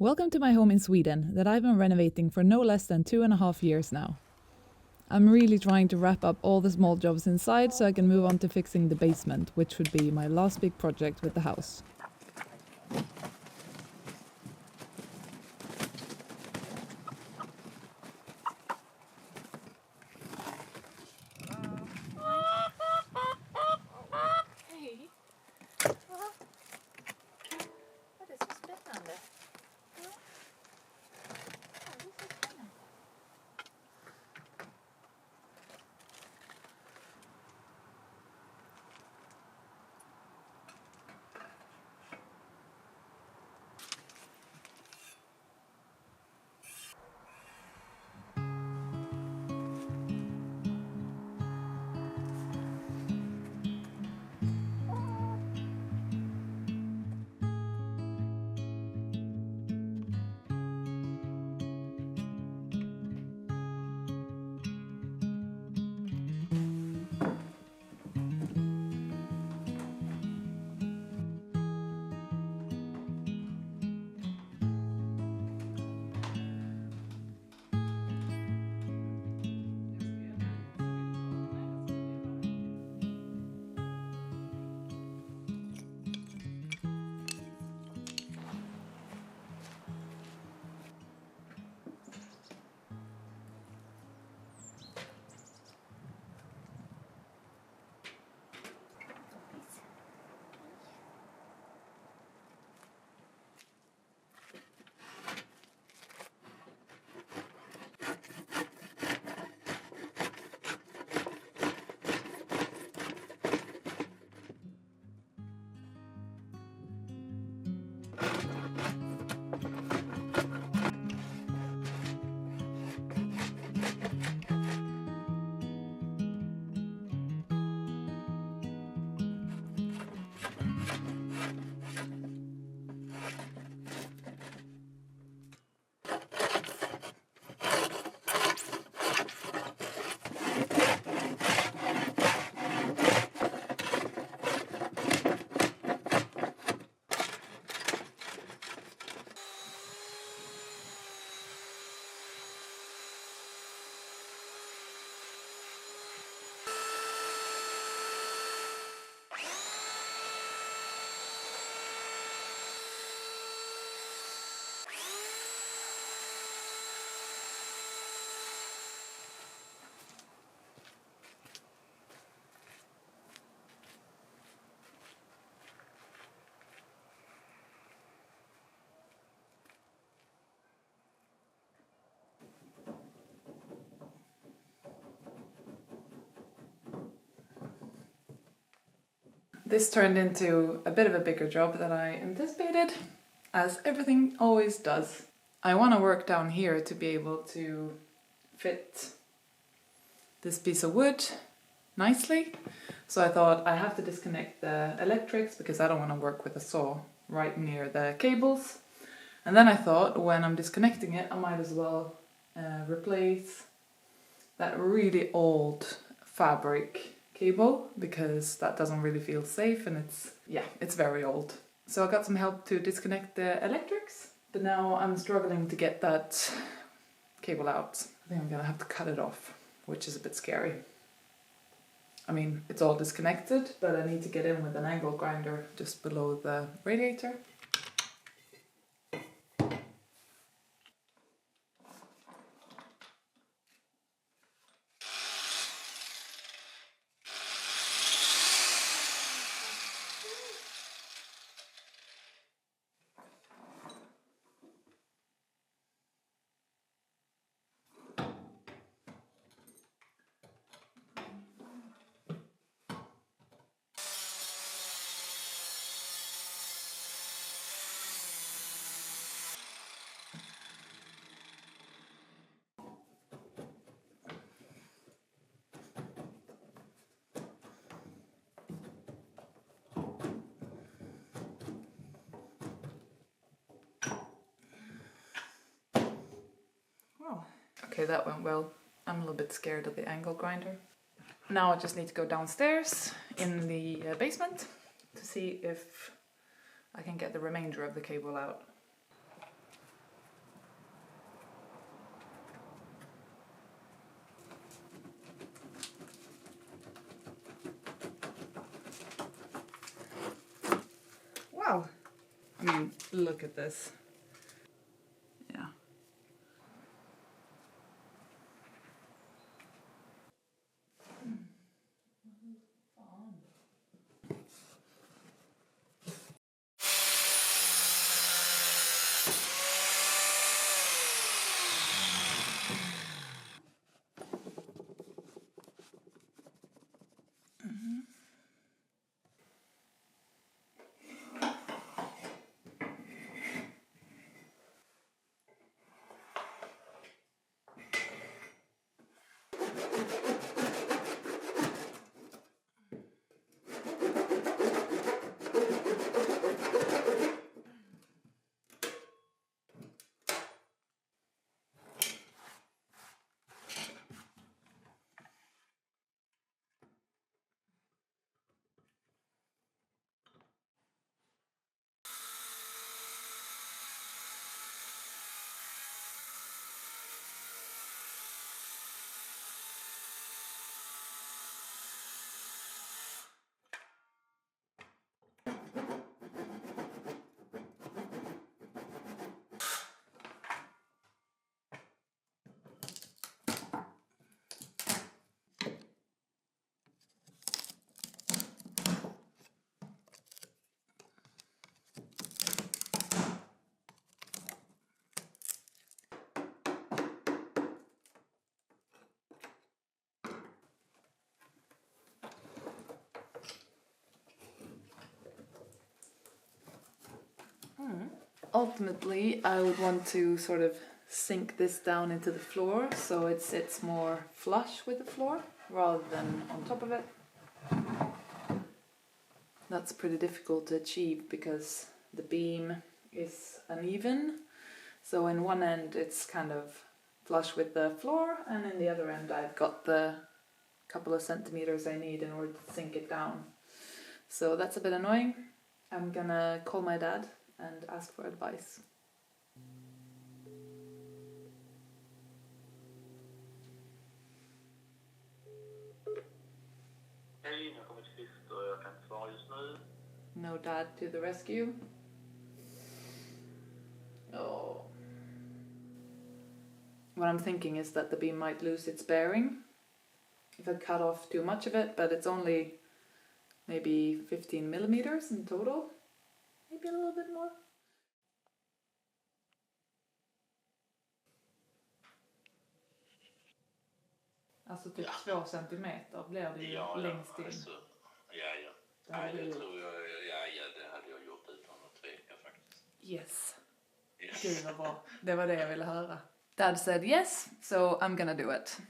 Welcome to my home in Sweden that I've been renovating for no less than 2.5 years now. I'm really trying to wrap up all the small jobs inside so I can move on to fixing the basement, which would be my last big project with the house. Hej! Vad är det så spännande? Ja, det är så spännande. This turned into a bit of a bigger job than I anticipated, as everything always does. I want to work down here to be able to fit this piece of wood nicely. So I thought I have to disconnect the electrics because I don't want to work with a saw right near the cables. And then I thought when I'm disconnecting it, I might as well replace that really old fabric cable because that doesn't really feel safe and it's very old. So I got some help to disconnect the electrics, but now I'm struggling to get that cable out. I think I'm gonna have to cut it off, which is a bit scary. I mean, it's all disconnected, but I need to get in with an angle grinder just below the radiator. Okay, that went well. I'm a little bit scared of the angle grinder. Now I just need to go downstairs in the basement to see if I can get the remainder of the cable out. mean, look at this. Yeah. Ultimately, I would want to sort of sink this down into the floor so it sits more flush with the floor rather than on top of it. That's pretty difficult to achieve because the beam is uneven. So in one end it's kind of flush with the floor, and in the other end I've got the couple of centimeters I need in order to sink it down. So that's a bit annoying. I'm gonna call my dad and ask for advice. Hej, jag kommer till sist och jag kan inte svara just nu. No dad to the rescue. Oh. What I'm thinking is that the beam might lose its bearing if I cut off too much of it, but it's only maybe 15 millimeters in total. Maybe a little bit more. Alltså typ 2 centimeter blir det ju längst in. Alltså, ja. Nej, det tror jag, det hade jag gjort utan att tveka faktiskt. Yes. Gud vad bra. Det var det jag ville höra. Dad said yes, so I'm gonna do it.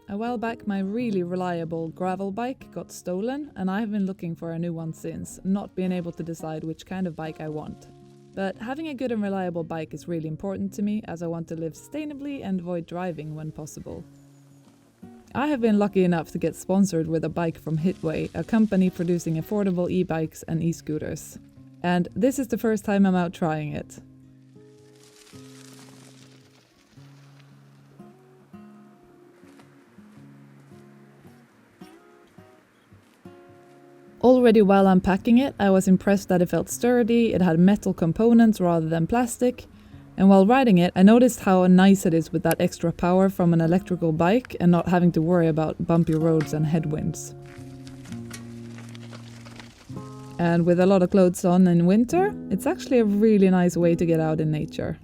A while back, my really reliable gravel bike got stolen, and I have been looking for a new one since, not being able to decide which kind of bike I want. But having a good and reliable bike is really important to me, as I want to live sustainably and avoid driving when possible. I have been lucky enough to get sponsored with a bike from Hitway, a company producing affordable e-bikes and e-scooters. And this is the first time I'm out trying it. Already while unpacking it, I was impressed that it felt sturdy, it had metal components rather than plastic, and while riding it, I noticed how nice it is with that extra power from an electrical bike and not having to worry about bumpy roads and headwinds. And with a lot of clothes on in winter, it's actually a really nice way to get out in nature.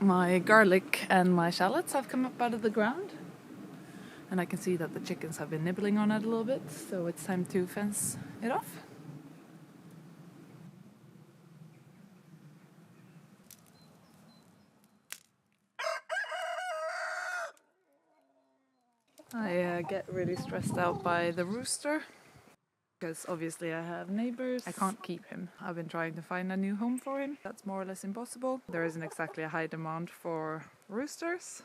My garlic and my shallots have come up out of the ground. And I can see that the chickens have been nibbling on it a little bit, so it's time to fence it off. I get really stressed out by the rooster, because obviously I have neighbors. I can't keep him. I've been trying to find a new home for him. That's more or less impossible. There isn't exactly a high demand for roosters.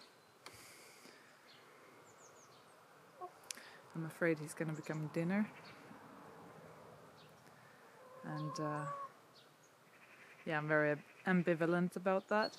I'm afraid he's going to become dinner. And yeah, I'm very ambivalent about that.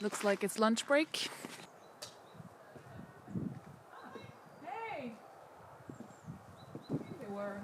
Looks like it's lunch break. Hey! They were.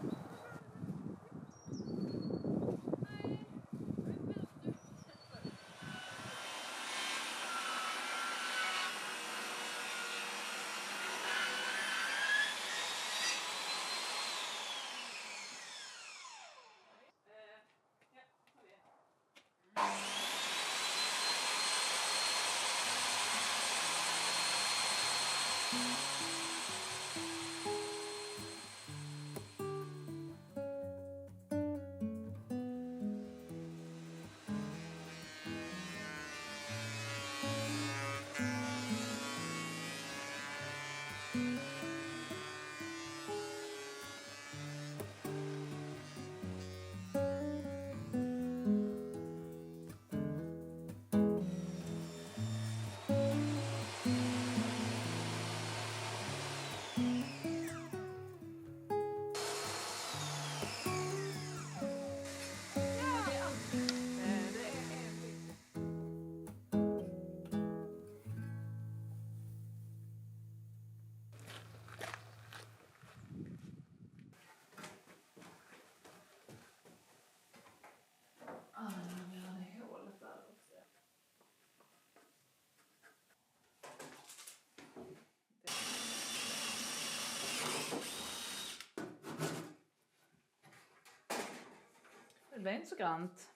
Det ble ikke så grant.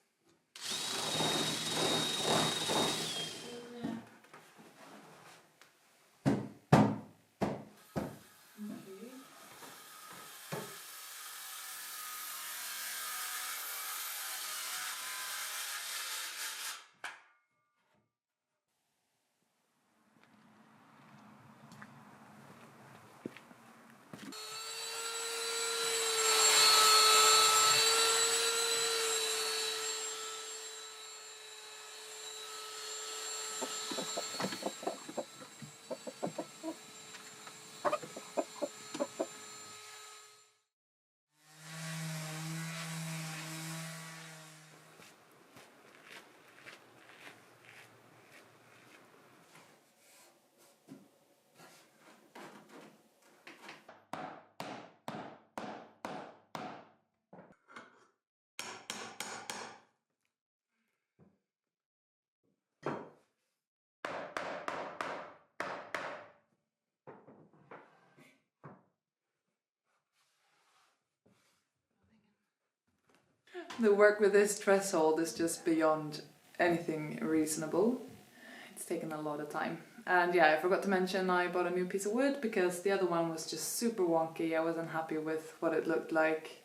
The work with this threshold is just beyond anything reasonable. It's taken a lot of time. And yeah, I forgot to mention I bought a new piece of wood because the other one was just super wonky. I wasn't happy with what it looked like.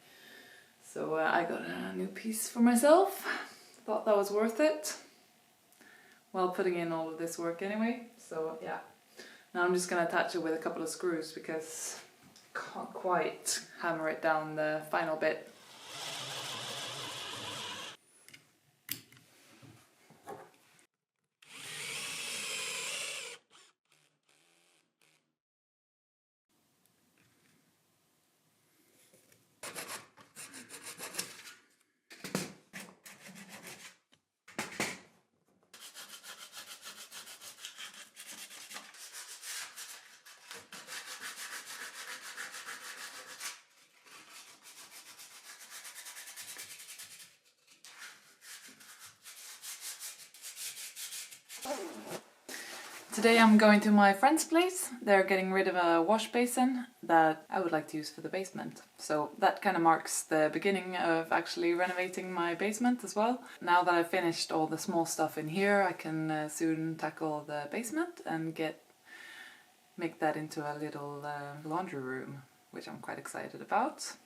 So I got a new piece for myself. Thought that was worth it. While putting in all of this work anyway. So yeah. Now I'm just going to attach it with a couple of screws because I can't quite hammer it down the final bit. Today I'm going to my friend's place. They're getting rid of a wash basin that I would like to use for the basement. So that kind of marks the beginning of actually renovating my basement as well. Now that I've finished all the small stuff in here, I can soon tackle the basement and make that into a little laundry room, which I'm quite excited about.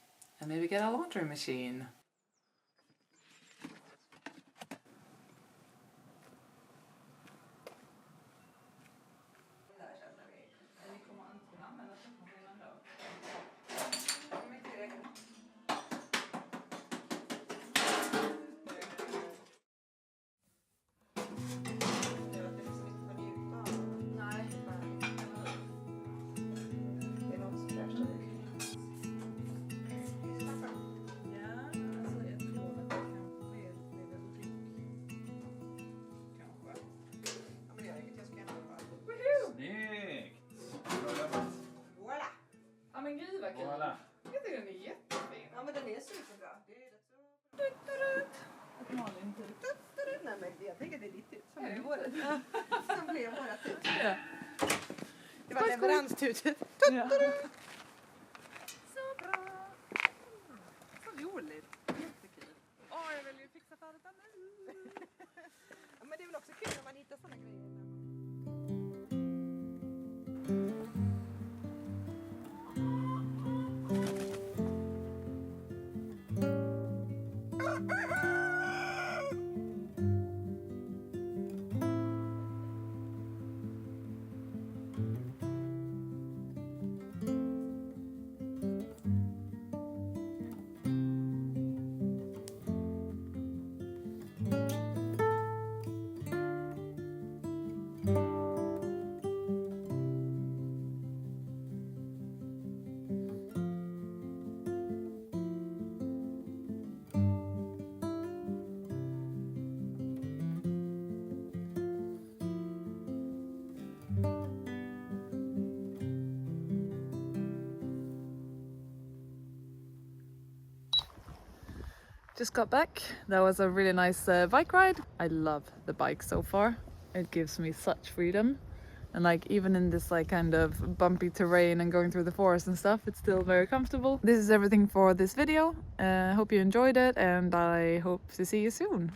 And maybe get a laundry machine. Voilà. Jag tycker den är jättefin. Ja, men den är superbra. Det är rätt så... Nej, men jag tänker det är ditt ut. Som blev vårat. Som blev vårat ut. Ja. Det var leveranstutet. Ja. Så bra. Så roligt. Jättekul. Jag vill ju fixa färdigt den nu. Ja, men det är väl också kul när man hittar såna grejer. Just got back. That was a really nice bike ride. I love the bike so far. It gives me such freedom. And like even in this like kind of bumpy terrain and going through the forest and stuff, it's still very comfortable. This is everything for this video. Hope you enjoyed it and I hope to see you soon.